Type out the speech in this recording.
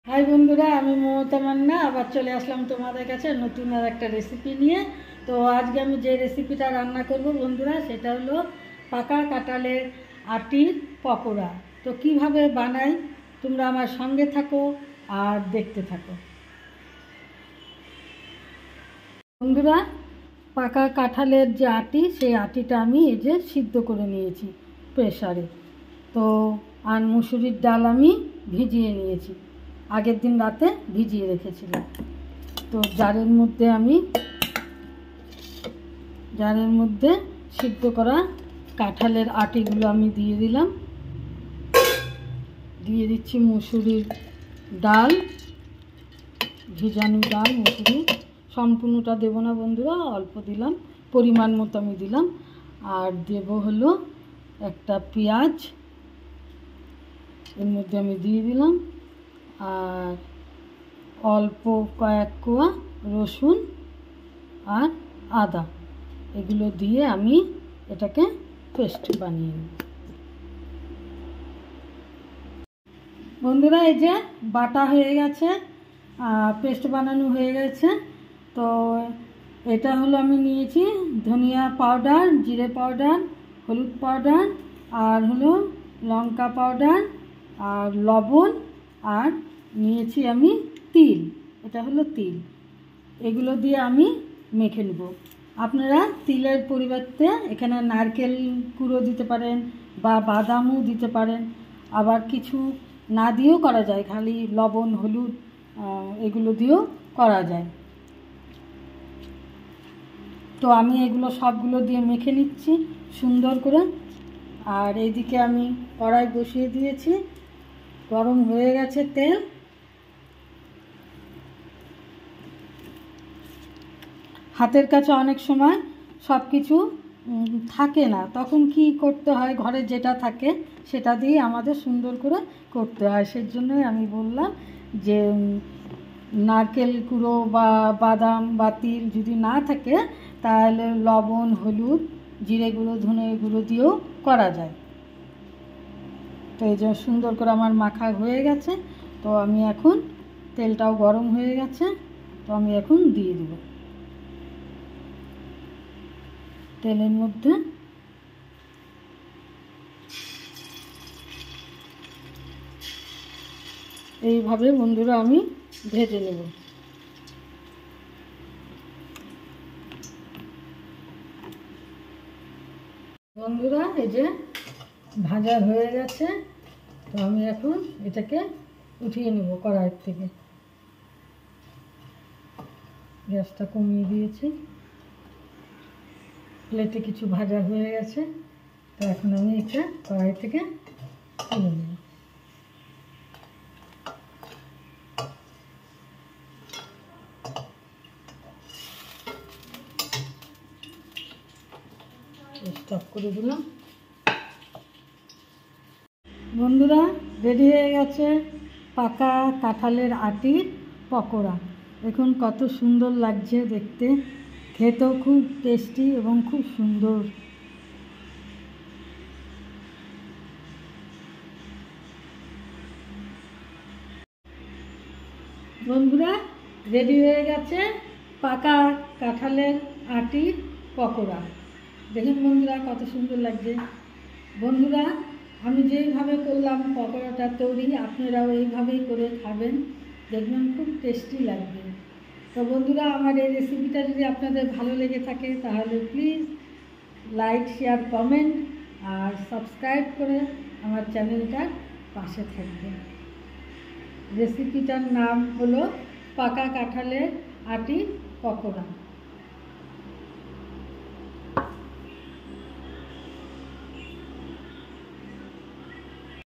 High বন্ধুরা, আমি মমতা মান্না আবার চলে আসলাম তোমাদের কাছে নতুন আর একটা রেসিপি নিয়ে। তো আজকে আমি যে রেসিপিটা রান্না করব বন্ধুরা, সেটা হলো পাকা কাঁঠালের আটির পকোড়া। তো কিভাবে বানাই তোমরা আমার সঙ্গে থাকো আর দেখতে থাকো। বন্ধুরা, পাকা কাঁঠালের যে আটি, সেই আটিটা আমি এই যে সিদ্ধ করে নিয়েছি প্রেসারে। তো আর মুসুরির ডাল আমি ভিজিয়ে নিয়েছি, আগের দিন রাতে ভিজিয়ে রেখেছিলাম। তো জারের মধ্যে সিদ্ধ করা কাঁঠালের আটিগুলো আমি দিয়ে দিলাম। দিয়ে দিচ্ছি মুসুরির ডাল, ভিজানো ডাল মুসুরি। সম্পূর্ণটা দেবো না বন্ধুরা, অল্প দিলাম, পরিমাণ মতো আমি দিলাম। আর দেব হলো একটা পেঁয়াজ, এর মধ্যে আমি দিয়ে দিলাম। আর অল্প কয়েক কোয়া রসুন আর আদা, এগুলো দিয়ে আমি এটাকে পেস্ট বানিয়ে নিই। বন্ধুরা, এই যে বাটা হয়ে গেছে, পেস্ট বানানো হয়ে গেছে। তো এটা হলো আমি নিয়েছি ধনিয়া পাউডার, জিরে পাউডার, হলুদ পাউডার, আর হলো লঙ্কা পাউডার, আর লবণ, আর নিয়েছি আমি তিল, এটা হলো তিল। এগুলো দিয়ে আমি মেখে নেব। আপনারা তিলের পরিবর্তে এখানে নারকেল কুড়ো দিতে পারেন বা বাদামও দিতে পারেন, আবার কিছু না দিয়েও করা যায়, খালি লবণ হলুদ এগুলো দিয়েও করা যায়। তো আমি এগুলো সবগুলো দিয়ে মেখে নিচ্ছি সুন্দর করে। আর এইদিকে আমি কড়াই বসিয়ে দিয়েছি, গরম হয়ে গেছে তেল। হাতের কাছে অনেক সময় সব কিছু থাকে না, তখন কি করতে হয়, ঘরে যেটা থাকে সেটা দিয়ে আমাদের সুন্দর করে করতে হয়। সেজন্যই আমি বললাম যে নারকেল কুড়ো বা বাদাম বা তিল যদি না থাকে, তাহলে লবণ হলুদ জিরে গুঁড়ো ধনে গুঁড়ো দিয়েও করা যায়। তো এই যে সুন্দর করে আমার মাখা হয়ে গেছে। তো আমি এখন, তেলটাও গরম হয়ে গেছে, তো আমি এখন দিয়ে দেব তেলের মধ্যে। এইভাবে বন্ধুরা আমি ভেজে নেব। বন্ধুরা, এই যে ভাজা হয়ে গেছে, তো আমি এখন এটাকে উঠিয়ে নেব কড়াই থেকে। গ্যাসটা কমিয়ে দিয়েছি, প্লেটে কিছু ভাজা হয়ে গেছে। তো এখন আমি এটা কড়াই থেকে তুলে নেব। স্টপ করে দিলাম। বন্ধুরা, রেডি হয়ে গেছে পাকা কাঁঠালের আটির পকোড়া। দেখুন কত সুন্দর লাগছে দেখতে, খেতেও খুব টেস্টি এবং খুব সুন্দর। বন্ধুরা, রেডি হয়ে গেছে পাকা কাঁঠালের আটির পকোড়া। দেখুন বন্ধুরা কত সুন্দর লাগছে। বন্ধুরা, আমি যেইভাবে করলাম পকোড়াটা তৈরি, আপনারাও এইভাবেই করে খাবেন, দেখবেন খুব টেস্টি লাগবে। তো বন্ধুরা, আমার এই রেসিপিটা যদি আপনাদের ভালো লেগে থাকে, তাহলে প্লিজ লাইক শেয়ার কমেন্ট আর সাবস্ক্রাইব করে আমার চ্যানেলটার পাশে থাকবেন। রেসিপিটার নাম হলো পাকা কাঁঠালের আটির পকোড়া।